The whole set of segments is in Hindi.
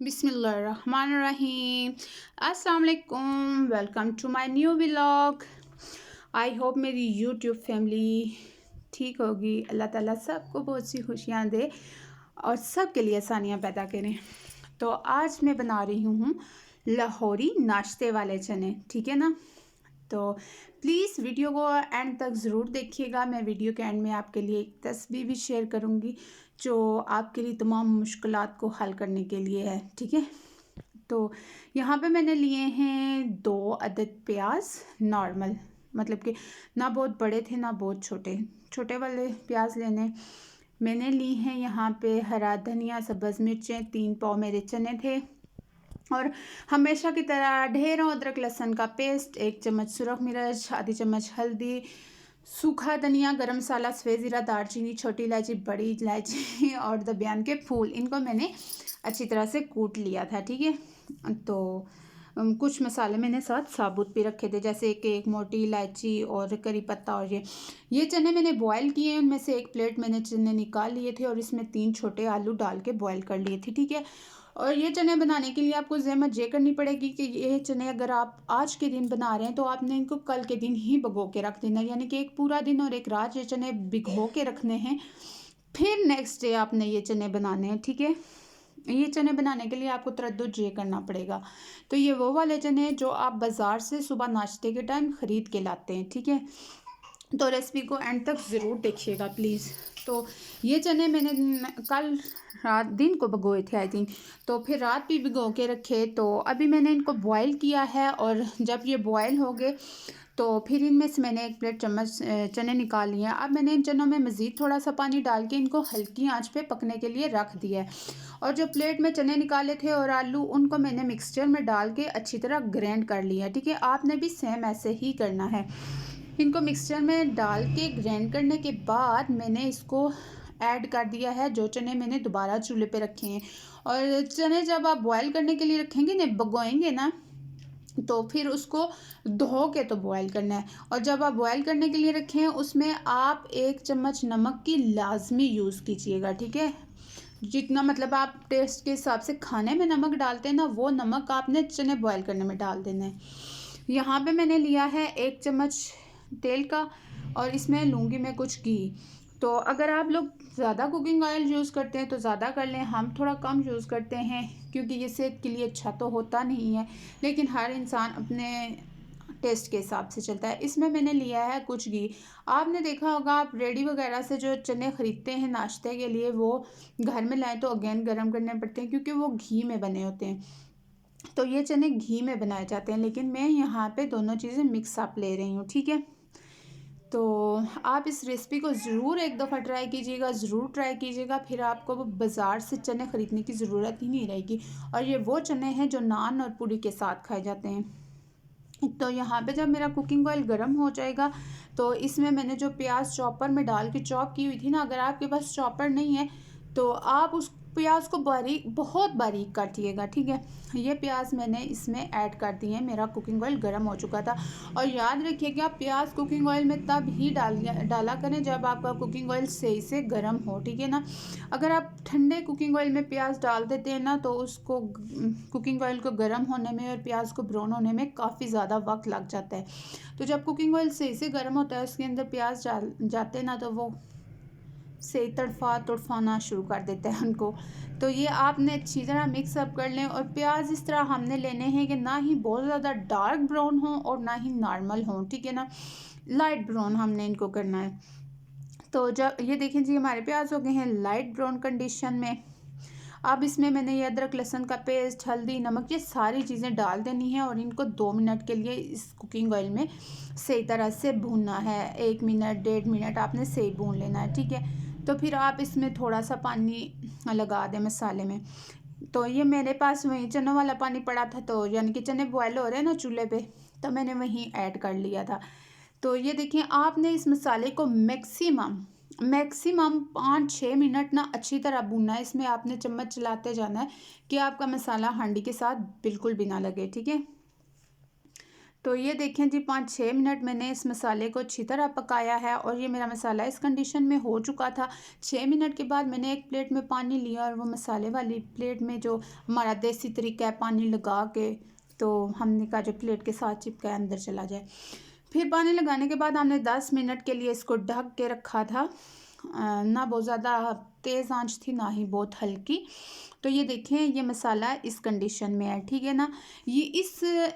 बिस्मिल्लाहिर्रहमानिर्रहीम। अस्सलाम वालेकुम, welcome to my new vlog. I hope मेरी यूट्यूब फैमिली ठीक होगी। अल्लाह ताला सबको बहुत सी खुशियाँ दे और सब के लिए आसानियाँ पैदा करें। तो आज मैं बना रही हूँ लाहौरी नाश्ते वाले चने, ठीक है ना। तो प्लीज़ वीडियो को एंड तक ज़रूर देखिएगा। मैं वीडियो के एंड में आपके लिए एक तस्वीर भी शेयर करूँगी जो आपके लिए तमाम मुश्किलात को हल करने के लिए है, ठीक है। तो यहाँ पे मैंने लिए हैं 2 अदद प्याज नॉर्मल, मतलब कि ना बहुत बड़े थे ना बहुत छोटे, छोटे वाले प्याज लेने। मैंने ली हैं यहाँ पे हरा धनिया, सब्ज़ मिर्चें, 3 पाव मेरे चने थे और हमेशा की तरह ढेरों अदरक लहसुन का पेस्ट, 1 चम्मच सुरख मिर्च, आधी चम्मच हल्दी, सूखा धनिया, गरम मसाला, सफ़ेद ज़ीरा, दालचीनी, छोटी इलायची, बड़ी इलायची और दबियान के फूल। इनको मैंने अच्छी तरह से कूट लिया था, ठीक है। तो कुछ मसाले मैंने साथ साबुत भी रखे थे, जैसे कि एक मोटी इलायची और करी पत्ता। और ये चने मैंने बॉयल किए हैं, उनमें से एक प्लेट मैंने चने निकाल लिए थे और इसमें 3 छोटे आलू डाल के बॉयल कर लिए थे, ठीक है। और ये चने बनाने के लिए आपको ज़हमत ये करनी पड़ेगी कि ये चने अगर आप आज के दिन बना रहे हैं तो आपने इनको कल के दिन ही भिगो के रख देना, यानी कि एक पूरा दिन और एक रात ये चने भिगो के रखने हैं। फिर नेक्स्ट डे आपने ये चने बनाने हैं, ठीक है। ये चने बनाने के लिए आपको तरद्दुद ये करना पड़ेगा। तो ये वो वाले चने हैं जो आप बाज़ार से सुबह नाश्ते के टाइम ख़रीद के लाते हैं, ठीक है। तो रेसिपी को एंड तक ज़रूर देखिएगा प्लीज़। तो ये चने मैंने कल रात दिन को भिगोए थे आई थिंक, तो फिर रात भी भिगो के रखे। तो अभी मैंने इनको बॉयल किया है और जब ये बॉयल हो गए तो फिर इनमें से मैंने 1 प्लेट चम्मच चने निकाल लिए हैं। अब मैंने इन चनों में मज़ीद थोड़ा सा पानी डाल के इनको हल्की आंच पे पकने के लिए रख दिया है। और जो प्लेट में चने निकाले थे और आलू, उनको मैंने मिक्सचर में डाल के अच्छी तरह ग्राइंड कर लिया है, ठीक है। आपने भी सेम ऐसे ही करना है। इनको मिक्सचर में डाल के ग्राइंड करने के बाद मैंने इसको ऐड कर दिया है जो चने मैंने दोबारा चूल्हे पे रखे हैं। और चने जब आप बॉयल करने के लिए रखेंगे ना, भिगोएंगे ना, तो फिर उसको धो के तो बॉयल करना है। और जब आप बॉयल करने के लिए रखें उसमें आप 1 चम्मच नमक की लाजमी यूज़ कीजिएगा, ठीक है। जितना मतलब आप टेस्ट के हिसाब से खाने में नमक डालते हैं ना, वो नमक आपने चने बॉयल करने में डाल देना है। यहाँ पे मैंने लिया है 1 चम्मच तेल का और इसमें लूँगी मैं कुछ घी। तो अगर आप लोग ज़्यादा कुकिंग ऑयल यूज़ करते हैं तो ज़्यादा कर लें, हम थोड़ा कम यूज़ करते हैं क्योंकि ये सेहत के लिए अच्छा तो होता नहीं है, लेकिन हर इंसान अपने टेस्ट के हिसाब से चलता है। इसमें मैंने लिया है कुछ घी। आपने देखा होगा आप रेडी वगैरह से जो चने ख़रीदते हैं नाश्ते के लिए, वो घर में लाएँ तो अगेन गर्म करने पड़ते हैं क्योंकि वो घी में बने होते हैं। तो ये चने घी में बनाए जाते हैं, लेकिन मैं यहाँ पे दोनों चीज़ें मिक्स अप ले रही हूँ, ठीक है। तो आप इस रेसिपी को ज़रूर एक दफ़ा ट्राई कीजिएगा, ज़रूर ट्राई कीजिएगा, फिर आपको वो बाज़ार से चने ख़रीदने की ज़रूरत ही नहीं रहेगी। और ये वो चने हैं जो नान और पूरी के साथ खाए जाते हैं। तो यहाँ पे जब मेरा कुकिंग ऑयल गर्म हो जाएगा तो इसमें मैंने जो प्याज चॉपर में डाल के चॉप की हुई थी ना, अगर आपके पास चॉपर नहीं है तो आप उस प्याज को बारीक, बहुत बारीक काटिएगा, ठीक है। ये प्याज मैंने इसमें ऐड कर दिए हैं, मेरा कुकिंग ऑयल गर्म हो चुका था। और याद रखिएगा प्याज कुकिंग ऑयल में तब ही डाला करें जब आपका कुकिंग ऑयल सही से गर्म हो, ठीक है ना। अगर आप ठंडे कुकिंग ऑयल में प्याज डाल देते हैं ना तो उसको कुकिंग ऑयल को गर्म होने में और प्याज को ब्राउन होने में काफ़ी ज़्यादा वक्त लग जाता है। तो जब कुकिंग ऑयल सही से गर्म होता है उसके अंदर प्याज डाल जाते हैं ना, तो वो से तड़फाना शुरू कर देता है उनको। तो ये आपने अच्छी तरह मिक्स अप कर लें और प्याज इस तरह हमने लेने हैं कि ना ही बहुत ज़्यादा डार्क ब्राउन हो और ना ही नॉर्मल हो, ठीक है ना। लाइट ब्राउन हमने इनको करना है। तो जब ये देखें जी हमारे प्याज हो गए हैं लाइट ब्राउन कंडीशन में। अब इसमें मैंने ये अदरक लहसुन का पेस्ट, हल्दी, नमक, ये सारी चीज़ें डाल देनी है और इनको 2 मिनट के लिए इस कुकिंग ऑयल में सही तरह से भूनना है। 1 मिनट 1.5 मिनट आपने सही भून लेना है, ठीक है। तो फिर आप इसमें थोड़ा सा पानी लगा दें मसाले में। तो ये मेरे पास वही चनों वाला पानी पड़ा था, तो यानी कि चने बॉयल हो रहे हैं ना चूल्हे पे, तो मैंने वहीं ऐड कर लिया था। तो ये देखिए आपने इस मसाले को मैक्सिमम 5-6 मिनट ना अच्छी तरह भूनना है। इसमें आपने चम्मच चलाते जाना है कि आपका मसाला हांडी के साथ बिल्कुल भी ना लगे, ठीक है। तो ये देखें जी 5-6 मिनट मैंने इस मसाले को अच्छी तरह पकाया है और ये मेरा मसाला इस कंडीशन में हो चुका था। 6 मिनट के बाद मैंने एक प्लेट में पानी लिया और वो मसाले वाली प्लेट में जो हमारा देसी तरीका है पानी लगा के, तो हमने कहा जो प्लेट के साथ चिपका अंदर चला जाए। फिर पानी लगाने के बाद हमने 10 मिनट के लिए इसको ढक के रखा था। ना बहुत ज़्यादा तेज़ आंच थी ना ही बहुत हल्की। तो ये देखें ये मसाला इस कंडीशन में है, ठीक है ना। ये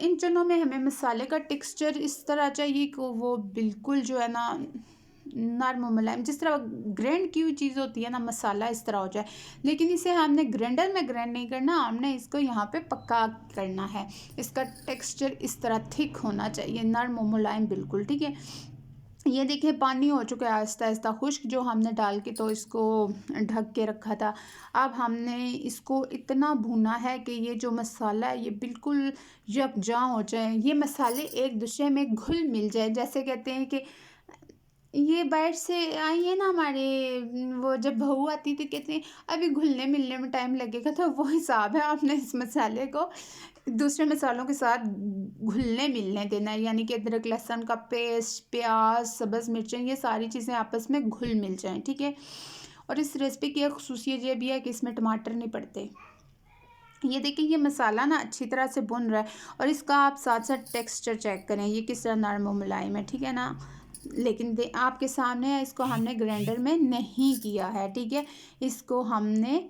इन चनों में हमें मसाले का टेक्सचर इस तरह चाहिए कि वो बिल्कुल जो है ना नरम मुलायम, जिस तरह ग्राइंड की हुई चीज़ होती है ना मसाला इस तरह हो जाए। लेकिन इसे हमने ग्राइंडर में ग्राइंड नहीं करना, हमने इसको यहाँ पे पक्का करना है। इसका टेक्सचर इस तरह थिक होना चाहिए, नरम मुलायम बिल्कुल, ठीक है। ये देखिए पानी हो चुका है आहिस्ता आहिस्ता खुश्क, जो हमने डाल के तो इसको ढक के रखा था। अब हमने इसको इतना भूना है कि ये जो मसाला है ये बिल्कुल यकजां हो जाए, ये मसाले एक दूसरे में घुल मिल जाए। जैसे कहते हैं कि ये बाहर से आई है ना हमारे, वो जब बहू आती थी कहते हैं अभी घुलने मिलने में टाइम लगेगा, तो वो हिसाब है। आपने इस मसाले को दूसरे मसालों के साथ घुलने मिलने देना है, यानी कि अदरक लहसुन का पेस्ट, प्याज, सब्ज़ मिर्चें, ये सारी चीज़ें आपस में घुल मिल जाएं, ठीक है। और इस रेसिपी की एक खसूसियत ये भी है कि इसमें टमाटर नहीं पड़ते। ये देखिए ये मसाला ना अच्छी तरह से भुन रहा है और इसका आप साथ साथ टेक्सचर चेक करें ये किस तरह नरम और मुलायम है, ठीक है ना। लेकिन आपके सामने है, इसको हमने ग्राइंडर में नहीं किया है, ठीक है। इसको हमने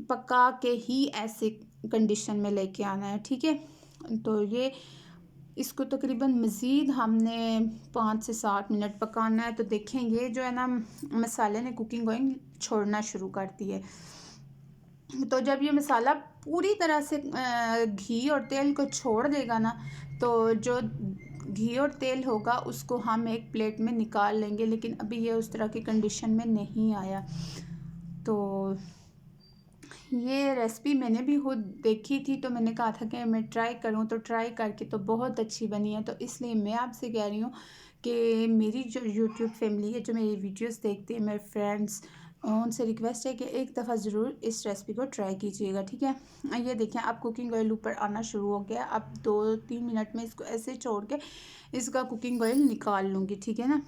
पका के ही ऐसे कंडीशन में लेके आना है, ठीक है। तो ये इसको तकरीबन मज़ीद हमने 5 से 7 मिनट पकाना है। तो देखें ये जो है ना मसाले ने कुकिंग ऑयल छोड़ना शुरू कर दी है। तो जब ये मसाला पूरी तरह से घी और तेल को छोड़ देगा ना, तो जो घी और तेल होगा उसको हम एक प्लेट में निकाल लेंगे। लेकिन अभी ये उस तरह की कंडीशन में नहीं आया। तो ये रेसिपी मैंने भी खुद देखी थी, तो मैंने कहा था कि मैं ट्राई करूं, तो ट्राई करके तो बहुत अच्छी बनी है। तो इसलिए मैं आपसे कह रही हूँ कि मेरी जो यूट्यूब फैमिली है, जो मेरी वीडियोस देखते हैं, मेरे फ्रेंड्स, उनसे रिक्वेस्ट है कि एक दफ़ा ज़रूर इस रेसिपी को ट्राई कीजिएगा, ठीक है। ये देखें अब कुकिंग ऑयल ऊपर आना शुरू हो गया। अब 2-3 मिनट में इसको ऐसे छोड़ के इसका कुकिंग ऑयल निकाल लूँगी, ठीक है ना।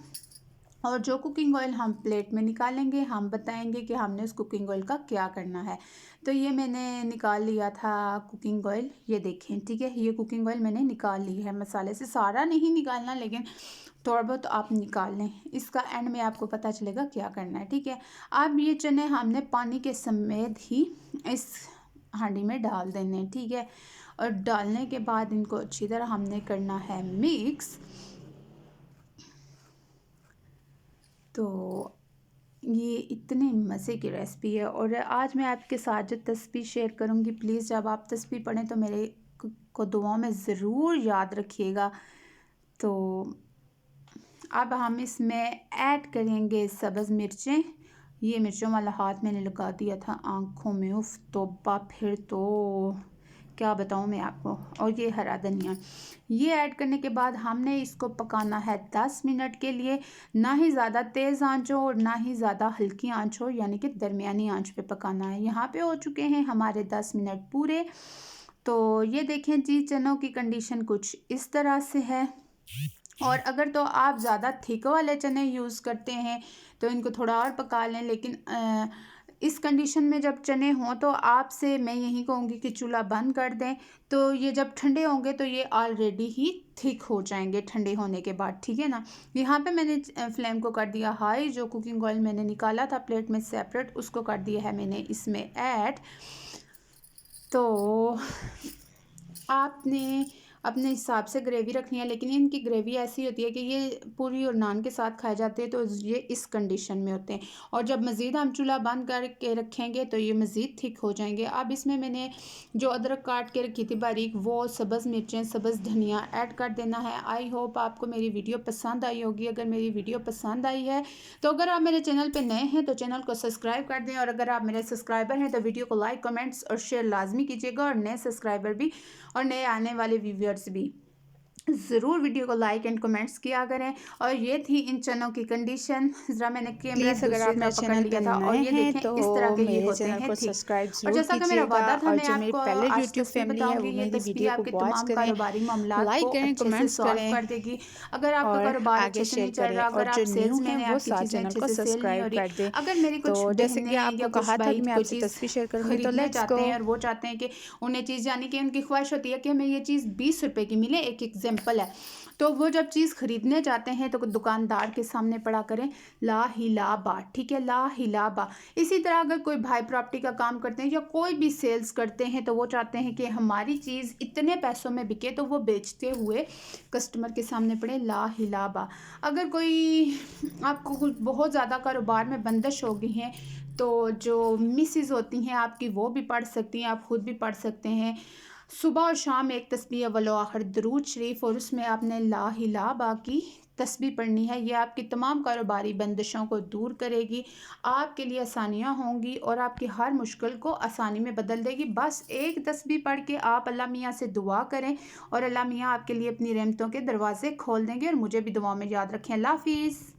और जो कुकिंग ऑयल हम प्लेट में निकालेंगे हम बताएंगे कि हमने उस कुकिंग ऑयल का क्या करना है। तो ये मैंने निकाल लिया था कुकिंग ऑयल, ये देखें, ठीक है। ये कुकिंग ऑयल मैंने निकाल ली है मसाले से, सारा नहीं निकालना लेकिन थोड़ा बहुत आप निकाल लें। इसका एंड में आपको पता चलेगा क्या करना है, ठीक है। अब ये चने हमने पानी के समेत ही इस हांडी में डाल देने, ठीक है। और डालने के बाद इनको अच्छी तरह हमने करना है मिक्स। तो ये इतने मज़े की रेसिपी है। और आज मैं आपके साथ जो तस्बीह शेयर करूँगी, प्लीज़ जब आप तस्बीह पढ़ें तो मेरे को दुआ में ज़रूर याद रखिएगा। तो अब हम इसमें ऐड करेंगे सब्ज़ मिर्चें। ये मिर्चों वाला हाथ मैंने लगा दिया था आँखों में, उफ तौबा, फिर तो क्या बताऊँ मैं आपको। और ये हरा धनिया, ये ऐड करने के बाद हमने इसको पकाना है 10 मिनट के लिए। ना ही ज़्यादा तेज़ आंच हो और ना ही ज़्यादा हल्की आंच हो, यानी कि दरमियानी आंच पे पकाना है। यहाँ पे हो चुके हैं हमारे 10 मिनट पूरे। तो ये देखें जी चनों की कंडीशन कुछ इस तरह से है। और अगर तो आप ज़्यादा थिक वाले चने यूज़ करते हैं तो इनको थोड़ा और पका लें। लेकिन इस कंडीशन में जब चने हों तो आपसे मैं यही कहूँगी कि चूल्हा बंद कर दें। तो ये जब ठंडे होंगे तो ये ऑलरेडी ही थिक हो जाएंगे ठंडे होने के बाद, ठीक है ना। यहाँ पे मैंने फ्लेम को कर दिया हाई। जो कुकिंग ऑयल मैंने निकाला था प्लेट में सेपरेट, उसको कर दिया है मैंने इसमें ऐड। तो आपने अपने हिसाब से ग्रेवी रखनी है, लेकिन इनकी ग्रेवी ऐसी होती है कि ये पूरी और नान के साथ खाए जाते हैं। तो ये इस कंडीशन में होते हैं। और जब मज़ीद हम चूल्हा बंद करके रखेंगे तो ये मज़ीद थिक हो जाएंगे। अब इसमें मैंने जो अदरक काट के रखी थी बारीक, वो सब्ज़ मिर्चें, सब्ज़ धनिया ऐड कर देना है। आई होप आपको मेरी वीडियो पसंद आई होगी। अगर मेरी वीडियो पसंद आई है तो अगर आप मेरे चैनल पर नए हैं तो चैनल को सब्सक्राइब कर दें। और अगर आप मेरे सब्सक्राइबर हैं तो वीडियो को लाइक, कमेंट्स और शेयर लाजमी कीजिएगा। और नए सब्सक्राइबर भी और नए आने वाले व्यूअर्स भी ज़रूर वीडियो को लाइक एंड कमेंट्स किया करें। और ये थी इन चनों की कंडीशन। ज़रा मैंने कैमरा प्लीज़ अगर दूसरी आप मेरे तरफ पकड़ चैनल लिया पे था और नए ये हैं देखें तो इस तरह के ये मेरे होते चैनल हैं को ठीक। सब्सक्राइब और ज़रूर जैसा कि मेरा कीजिएगा, वादा था और मैं जो मेरी आपको पहले आज यूट्यूब तस्वीर फैमिली है बताऊंगी। वो ये मेरी तस्वीर वीडियो को आपके वॉच तमाम करें, कारोबारी मामलात को लाइक करें, अच्छे से कमेंट्स सॉल्व करें कर देगी। अगर आपका और कारोबार आगे अच्छे से शेयर नहीं चल करें। रहा, और अगर जो आप न्यू हैं सेल्समैन हैं, वो आपकी साथ चीज़ें चैनल अच्छे को से सेल नहीं हो सब्सक्राइब रही, कर दें। अगर मेरी तो कुछ जैसे कि बहनें या आपको कुछ कहा था भाई कि मैं कोई आपसे चीज़ तस्वीर शेयर करूंगी, तो खरीदने लेट्स चाहते गो। हैं और वो चाहते हैं कि उन्हें चीज़ यानी कि उनकी ख्वाहिश होती है कि हमें ये चीज़ 20 रुपए की मिले, एक एग्जाम्पल है। तो वो जब चीज़ खरीदने जाते हैं तो दुकानदार के सामने पड़ा करें ला हिला बा, ठीक है, ला हिला बा। इसी तरह अगर कोई भाई प्रॉपर्टी का काम करते हैं या कोई भी सेल्स करते हैं तो वो चाहते हैं कि हमारी चीज़ इतने पैसों में बिके, तो वो बेचते हुए कस्टमर के सामने पड़े ला हिला बा। अगर कोई आपको कुछ बहुत ज़्यादा कारोबार में बंदिश हो गई हैं तो जो मिसेस होती हैं आपकी वो भी पढ़ सकती हैं, आप खुद भी पढ़ सकते हैं। सुबह और शाम एक तस्बीह अव्वल व आखिर दरूद शरीफ और उसमें आपने ला हिला बा की तस्बीह पढ़नी है। ये आपकी तमाम कारोबारी बंदिशों को दूर करेगी, आपके लिए आसानियाँ होंगी और आपकी हर मुश्किल को आसानी में बदल देगी। बस एक तस्बीह पढ़ के आप अल्लाह मियाँ से दुआ करें और अल्लाह मियाँ आपके लिए अपनी रहमतों के दरवाज़े खोल देंगे। और मुझे भी दुआ में याद रखें। अल्लाह हाफिज़।